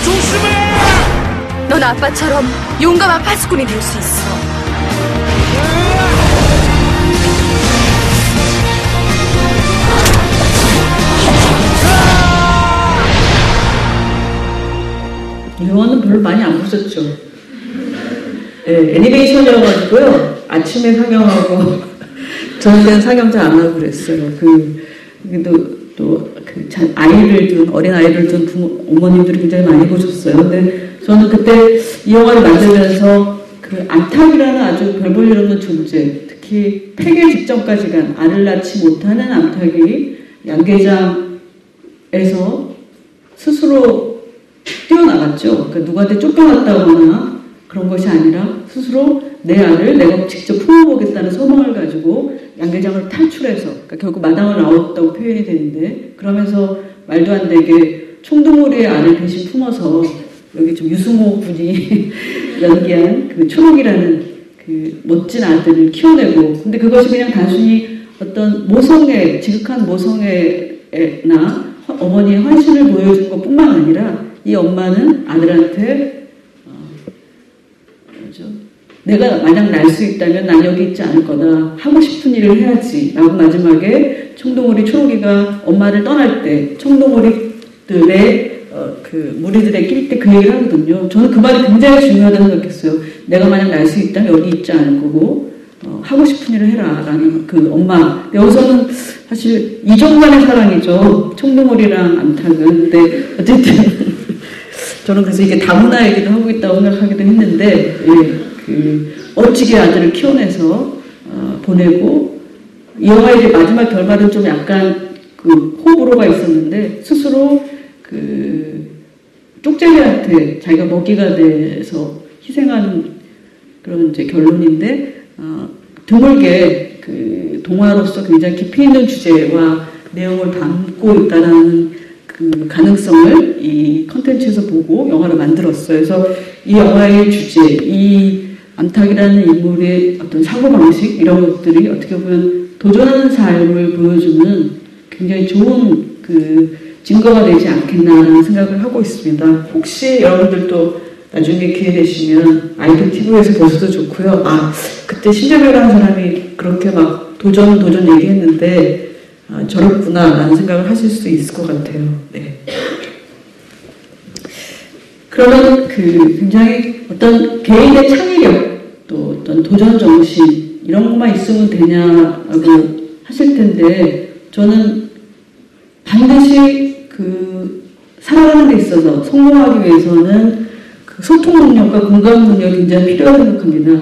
G: 조심해! 넌 아빠처럼 용감한 파수꾼이 될 수 있어.
B: 영화는 별로 많이 안 보셨죠? 네, 애니메이션이어가지고요. 아침에 상영하고 저녁에는 상영 잘 안 하고 그랬어요. 어린 아이를 둔 어머님들이 굉장히 많이 보셨어요. 근데 저는 그때 이 영화를 만들면서 그 암탉이라는 아주 별 볼 일 없는 존재, 특히 폐계 직전까지 간 알을 낳지 못하는 암탉이 양계장에서 스스로 뛰어나갔죠. 그러니까 누구한테 쫓겨났다거나 그런 것이 아니라 스스로 내 알을 내가 직접 품어보겠다는 소망을 가지고 양계장을 탈출해서, 그러니까 결국 마당을 나왔다고 표현이 되는데, 그러면서 말도 안 되게 총두머리의 알을 대신 품어서 여기 좀 유승호 군이 연기한 그 초록이라는 그 멋진 아들을 키워내고, 근데 그것이 그냥 단순히 어떤 모성애, 지극한 모성애나 어머니의 헌신을 보여준 것 뿐만 아니라 이 엄마는 아들한테 내가 만약 날 수 있다면 난 여기 있지 않을 거다. 하고 싶은 일을 해야지. 라고 마지막에 청동오리 초록이가 엄마를 떠날 때 청동오리들의 그 무리들에 낄 때 그 얘기를 하거든요. 저는 그 말이 굉장히 중요하다고 생각했어요. 내가 만약 날 수 있다면 여기 있지 않을 거고 하고 싶은 일을 해라. 라는 그 엄마. 여기서는 사실 이종간의 사랑이죠. 청동오리랑 암탉은. 근데 어쨌든 저는 그래서 이게 다문화 얘기도 하고 있다고 생각하기도 했는데, 예. 그 멋지게 아들을 키워내서 보내고, 이 영화의 마지막 결말은 좀 약간 그 호불호가 있었는데, 스스로 그 쪽제비한테 자기가 먹이가 돼서 희생하는 그런 이제 결론인데, 드물게 그 동화로서 굉장히 깊이 있는 주제와 내용을 담고 있다는 그 가능성을 이 컨텐츠에서 보고 영화를 만들었어요. 그래서 이 영화의 주제, 이 암탉이라는 인물의 어떤 사고방식, 이런 것들이 어떻게 보면 도전하는 삶을 보여주는 굉장히 좋은 그 증거가 되지 않겠나라는 생각을 하고 있습니다. 혹시 여러분들도 나중에 기회 되시면 아이들 TV에서 보셔도 좋고요. 아, 그때 신재배라는 사람이 그렇게 막 도전 얘기했는데 저렇구나 라는 생각을 하실 수 있을 것 같아요. 네. 그러면 그 굉장히 어떤 개인의 창의력, 또 어떤 도전 정신, 이런 것만 있으면 되냐고 하실 텐데, 저는 반드시 그 살아가는 데 있어서 성공하기 위해서는 그 소통 능력과 공감 능력이 굉장히 필요하다고 생각합니다.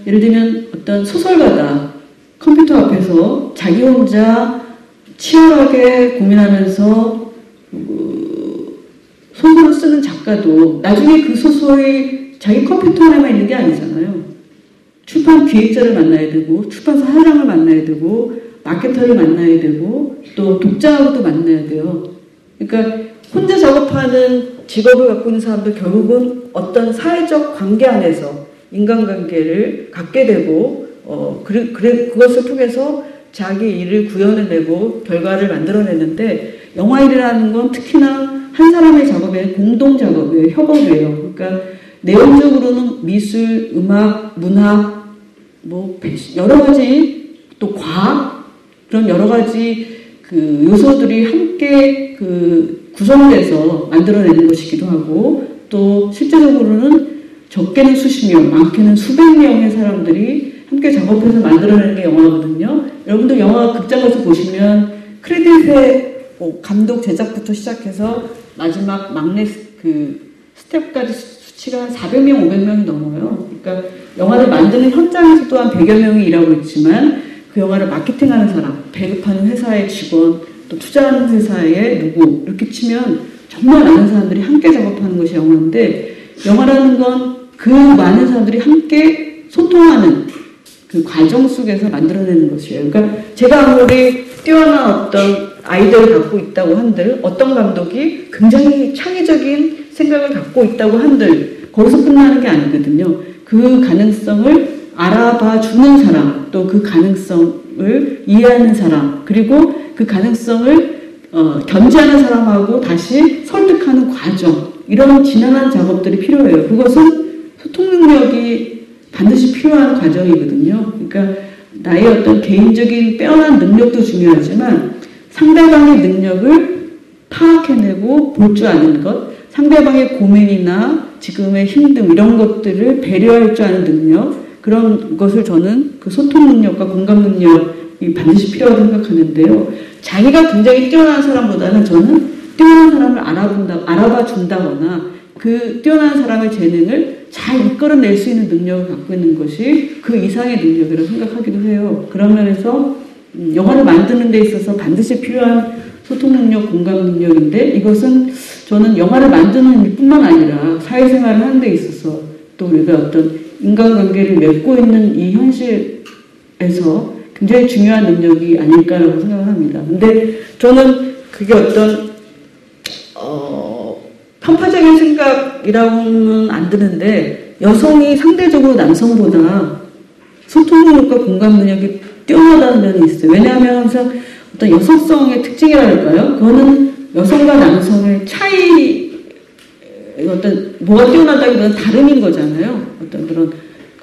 B: 예를 들면 어떤 소설가다. 컴퓨터 앞에서 자기 혼자 치열하게 고민하면서 소설을 쓰는 작가도 나중에 그 소설이 자기 컴퓨터 안에만 있는 게 아니잖아요. 출판 기획자를 만나야 되고, 출판사 사장을 만나야 되고, 마케터를 만나야 되고, 또 독자하고도 만나야 돼요. 그러니까 혼자 작업하는 직업을 갖고 있는 사람도 결국은 어떤 사회적 관계 안에서 인간관계를 갖게 되고, 그것을 통해서 자기 일을 구현해내고 결과를 만들어내는데, 영화 일이라는 건 특히나 한 사람의 작업에 공동 작업이에요. 협업이에요. 그러니까 내용적으로는 미술, 음악, 문학, 뭐 여러 가지, 또 과학, 그런 여러 가지 그 요소들이 함께 그 구성돼서 만들어내는 것이기도 하고, 또 실제적으로는 적게는 수십 명, 많게는 수백 명의 사람들이 함께 작업해서 만들어내는 게 영화거든요. 여러분들 영화 극장 가서 보시면 크레딧에 감독, 제작부터 시작해서 마지막 막내 그 스텝까지 수치가 한 400명, 500명이 넘어요. 그러니까 영화를 만드는 현장에서 또한 100여 명이 일하고 있지만, 그 영화를 마케팅하는 사람, 배급하는 회사의 직원, 또 투자하는 회사의 누구, 이렇게 치면 정말 많은 사람들이 함께 작업하는 것이 영화인데, 영화라는 건 그 많은 사람들이 함께 소통하는 그 과정 속에서 만들어내는 것이에요. 그러니까 제가 아무리 뛰어난 어떤 아이디어를 갖고 있다고 한들, 어떤 감독이 굉장히 창의적인 생각을 갖고 있다고 한들, 거기서 끝나는 게 아니거든요. 그 가능성을 알아봐 주는 사람, 또 그 가능성을 이해하는 사람, 그리고 그 가능성을 견지하는 사람하고 다시 설득하는 과정, 이런 지난한 작업들이 필요해요. 그것은 소통 능력이 반드시 필요한 과정이거든요. 그러니까 나의 어떤 개인적인 빼어난 능력도 중요하지만, 상대방의 능력을 파악해내고 볼 줄 아는 것, 상대방의 고민이나 지금의 힘듦, 이런 것들을 배려할 줄 아는 능력, 그런 것을 저는 그 소통 능력과 공감 능력이 반드시 필요하다고 생각하는데요. 자기가 굉장히 뛰어난 사람보다는 저는 뛰어난 사람을 알아봐 준다거나 그 뛰어난 사람의 재능을 잘 이끌어낼 수 있는 능력을 갖고 있는 것이 그 이상의 능력이라고 생각하기도 해요. 그런 면에서 영화를 만드는 데 있어서 반드시 필요한 소통 능력, 공감 능력인데 이것은 저는 영화를 만드는 일뿐만 아니라 사회생활을 하는 데 있어서 또 우리가 어떤 인간관계를 맺고 있는 이 현실에서 굉장히 중요한 능력이 아닐까라고 생각을 합니다. 근데 저는 그게 어떤 편파적인 생각이라고는 안 드는데 여성이 상대적으로 남성보다 소통 능력과 공감 능력이 뛰어나다는 면이 있어요. 왜냐하면 항상 어떤 여성성의 특징이랄까요? 그거는 여성과 남성의 차이, 어떤 뭐가 뛰어나다기보다는 다름인 거잖아요. 어떤 그런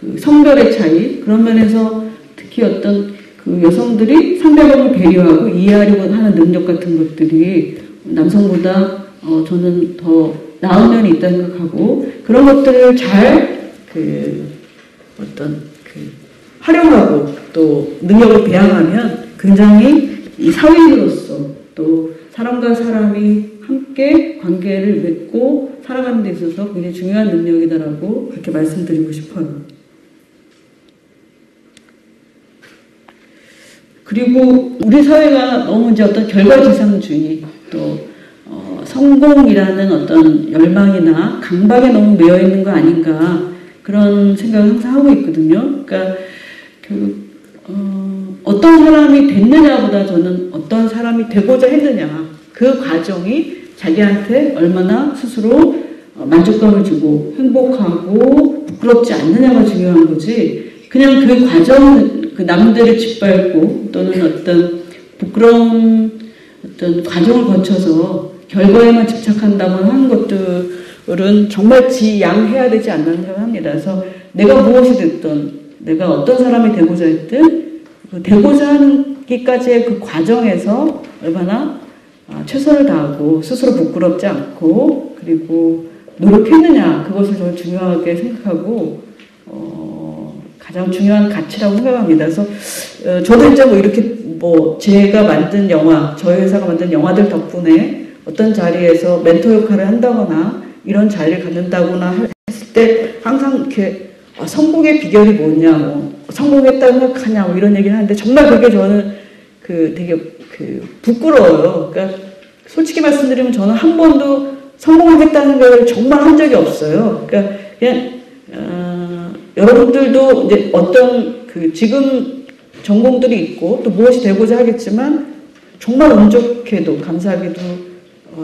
B: 그 성별의 차이. 그런 면에서 특히 어떤 그 여성들이 상대방을 배려하고 이해하려고 하는 능력 같은 것들이 남성보다 저는 더 나은 면이 있다는 생각하고 그런 것들을 잘 활용하고 또 능력을 배양하면 굉장히 이 사회인으로서 또 사람과 사람이 함께 관계를 맺고 살아가는 데 있어서 굉장히 중요한 능력이다라고 그렇게 말씀드리고 싶어요. 그리고 우리 사회가 너무 이제 어떤 결과지상주의 또 성공이라는 어떤 열망이나 강박에 너무 매여 있는 거 아닌가 그런 생각을 항상 하고 있거든요. 그러니까 어떤 사람이 됐느냐보다 저는 어떤 사람이 되고자 했느냐 그 과정이 자기한테 얼마나 스스로 만족감을 주고 행복하고 부끄럽지 않느냐가 중요한 거지 그냥 그 과정은 그 남들을 짓밟고 또는 어떤 부끄러운 어떤 과정을 거쳐서 결과에만 집착한다고 하는 것들은 정말 지양해야 되지 않나 생각합니다. 그래서 내가 무엇이 됐든 내가 어떤 사람이 되고자 했든 그 되고자 하기까지의 그 과정에서 얼마나 최선을 다하고 스스로 부끄럽지 않고 그리고 노력했느냐 그것을 저는 중요하게 생각하고 가장 중요한 가치라고 생각합니다. 그래서 저도 이제 뭐 이렇게 제가 만든 영화 저희 회사가 만든 영화들 덕분에 어떤 자리에서 멘토 역할을 한다거나 이런 자리를 갖는다거나 했을 때 항상 이렇게 성공의 비결이 뭐냐, 성공했다고 생각하냐, 이런 얘기를 하는데 정말 그게 저는 되게 부끄러워요. 그러니까 솔직히 말씀드리면 저는 한 번도 성공하겠다는 생각을 정말 한 적이 없어요. 그러니까 그냥 여러분들도 이제 어떤 지금 전공들이 있고 또 무엇이 되고자 하겠지만 정말 운 좋게도 감사하게도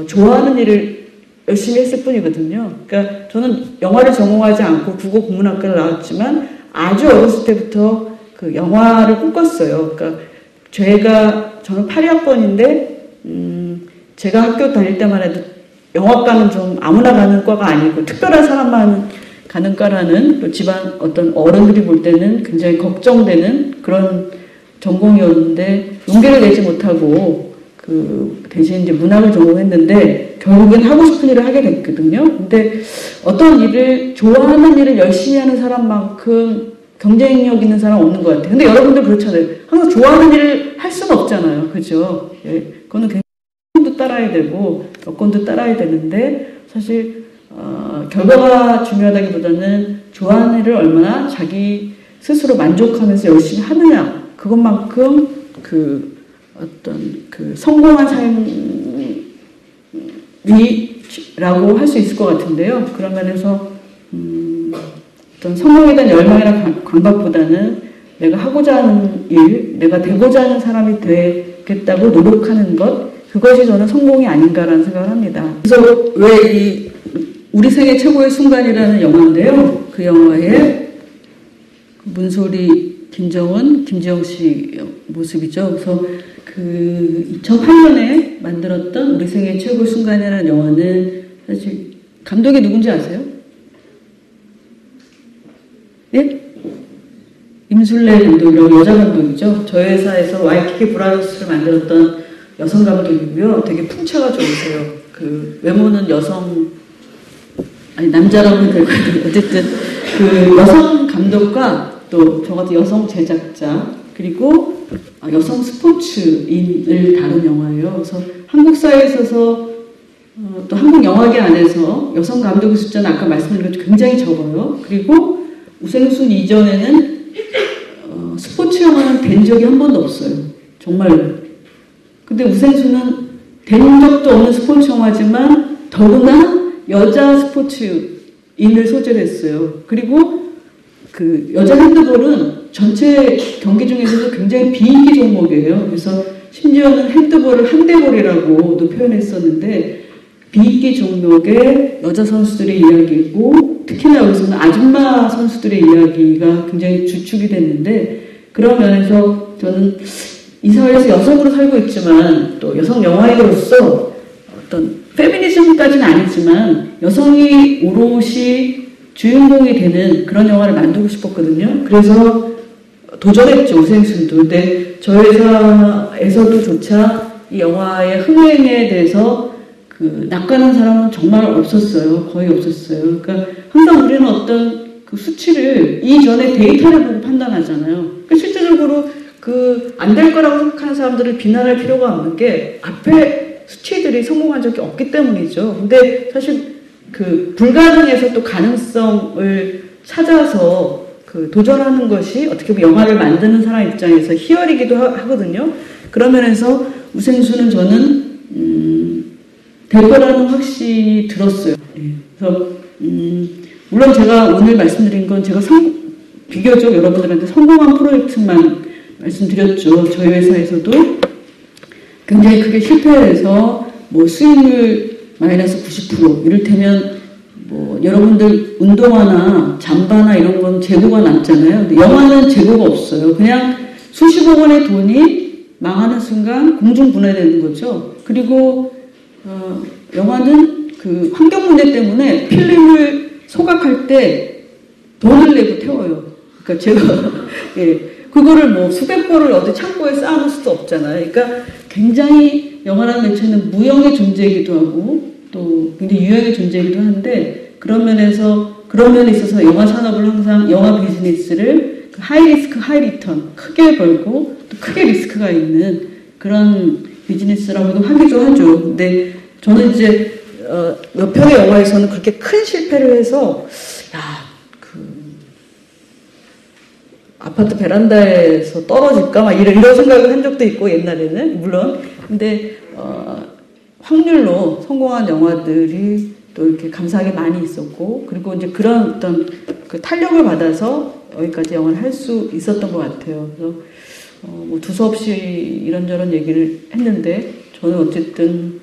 B: 좋아하는 일을 열심히 했을 뿐이거든요. 그러니까 저는 영화를 전공하지 않고 국어 국문학과를 나왔지만 아주 어렸을 때부터 그 영화를 꿈꿨어요. 그러니까 저는 82학번인데 제가 학교 다닐 때만 해도 영화과는 좀 아무나 가는 과가 아니고 특별한 사람만 가는 과라는 또 집안 어떤 어른들이 볼 때는 굉장히 걱정되는 그런 전공이었는데 용기를 내지 못하고 대신 이제 문학을 전공했는데 결국엔 하고 싶은 일을 하게 됐거든요. 근데 어떤 일을 좋아하는 일을 열심히 하는 사람만큼 경쟁력 있는 사람 없는 것 같아요. 근데 여러분들 그렇잖아요. 항상 좋아하는 일을 할 수는 없잖아요. 그죠? 예. 그거는 굉장히 여건도 따라야 되고 여건도 따라야 되는데 사실 결과가 중요하다기보다는 좋아하는 일을 얼마나 자기 스스로 만족하면서 열심히 하느냐 그것만큼 성공한 삶이라고 할 수 있을 것 같은데요. 그런 면에서 어떤 성공에 대한 열망이나 강박보다는 내가 하고자 하는 일, 내가 되고자 하는 사람이 되겠다고 노력하는 것, 그것이 저는 성공이 아닌가라는 생각을 합니다. 그래서 왜 우리 생애 최고의 순간이라는 영화인데요. 그 영화에 문소리, 김지영 씨 모습이죠. 그래서 2008년에 만들었던 우리 생애 최고의 순간이라는 영화는 사실 감독이 누군지 아세요? 예? 임술래 감독이라고 여자 감독이죠. 저희 회사에서 와이키키 브라더스를 만들었던 여성 감독이고요. 되게 풍채가 좋으세요. 외모는 남자라고 해도 되거든요. 어쨌든 여성 감독과 또 저 같은 여성 제작자 그리고 여성 스포츠인을 다룬 영화예요. 그래서 한국 사회에 있어서 또 한국 영화계 안에서 여성 감독의 숫자는 아까 말씀드린 것처럼 굉장히 적어요. 그리고 우생순 이전에는 스포츠 영화는 된 적이 한 번도 없어요. 정말로. 근데 우생순은 된 적도 없는 스포츠 영화지만 더구나 여자 스포츠인을 소재로 했어요. 그리고 그 여자 핸드볼은 전체 경기 중에서도 굉장히 비인기 종목이에요. 그래서 심지어는 핸드볼을 한대볼이라고도 표현했었는데 비인기 종목의 여자 선수들의 이야기이고 특히나 여기서는 아줌마 선수들의 이야기가 굉장히 주축이 됐는데 그런 면에서 저는 이 사회에서 여성으로 살고 있지만 또 여성 영화인으로서 어떤 페미니즘까지는 아니지만 여성이 오롯이 주인공이 되는 그런 영화를 만들고 싶었거든요. 그래서 도전했죠, 우생순도. 근데 저희 회사에서도 조차 이 영화의 흥행에 대해서 낙관한 사람은 정말 없었어요. 거의 없었어요. 그러니까 항상 우리는 어떤 그 수치를 이전에 데이터를 보고 판단하잖아요. 그러니까 실제적으로 안 될 거라고 생각하는 사람들을 비난할 필요가 없는 게 앞에 수치들이 성공한 적이 없기 때문이죠. 근데 사실 불가능에서 또 가능성을 찾아서 도전하는 것이 어떻게 보면 영화를 만드는 사람 입장에서 희열이기도 하거든요. 그런 면에서 우생순은 저는 될 거라는 확신이 들었어요. 그래서 물론 제가 오늘 말씀드린 건 제가 비교적 여러분들한테 성공한 프로젝트만 말씀드렸죠. 저희 회사에서도 굉장히 크게 실패해서 수익률 마이너스 90% 이를테면 여러분들 운동화나 잠바나 이런 건 재고가 남잖아요. 근데 영화는 재고가 없어요. 그냥 수십억 원의 돈이 망하는 순간 공중분해되는 거죠. 그리고 영화는 환경 문제 때문에 필름을 소각할 때 돈을 내고 태워요. 그러니까 제가 그거를 수백 벌을 어디 창고에 쌓아놓을 수도 없잖아요. 그러니까 굉장히 영화라는 매체는 무형의 존재이기도 하고 또 굉장히 유형의 존재이기도 한데 그런 면에 있어서 영화 산업을 항상 영화 비즈니스를 하이 리스크 하이 리턴 크게 벌고 또 크게 리스크가 있는 그런 비즈니스라고도 하기도 하죠. 근데 저는 이제 몇 편의 영화에서는 그렇게 큰 실패를 해서 아파트 베란다에서 떨어질까 막 이런 생각을 한 적도 있고 옛날에는 물론 근데 확률로 성공한 영화들이 또 이렇게 감사하게 많이 있었고 그리고 이제 그런 어떤 탄력을 받아서 여기까지 영화를 할 수 있었던 것 같아요. 그래서 두서없이 이런저런 얘기를 했는데 저는 어쨌든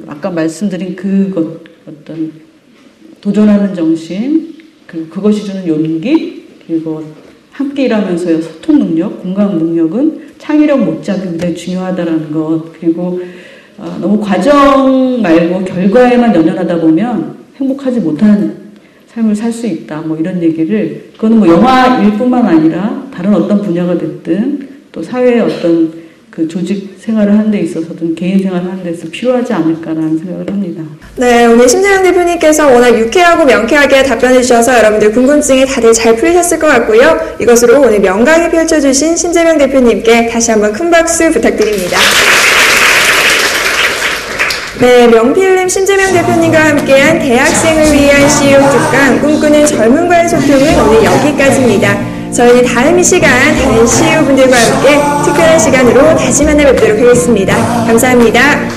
B: 아까 말씀드린 그것 어떤 도전하는 정신 그것이 주는 용기 그리고 함께 일하면서의 소통 능력, 공감 능력은 창의력 못지않게 굉장히 중요하다라는 것 그리고 너무 과정 말고 결과에만 연연하다 보면 행복하지 못한 삶을 살 수 있다. 이런 얘기를 그거는 영화일 뿐만 아니라 다른 어떤 분야가 됐든 또 사회의 어떤 조직 생활을 하는 데 있어서든 개인 생활을 하는 데 있어서 필요하지 않을까라는 생각을 합니다.
A: 네, 오늘 심재영 대표님께서 워낙 유쾌하고 명쾌하게 답변해 주셔서 여러분들 궁금증이 다들 잘 풀리셨을 것 같고요. 이것으로 오늘 명강의 펼쳐주신 심재영 대표님께 다시 한번 큰 박수 부탁드립니다. 네, 명필름 심재명 대표님과 함께한 대학생을 위한 CU 특강 꿈꾸는 젊은과의 소통은 오늘 여기까지입니다. 저희는 다음 이 시간 다른 CU 분들과 함께 특별한 시간으로 다시 만나 뵙도록 하겠습니다. 감사합니다.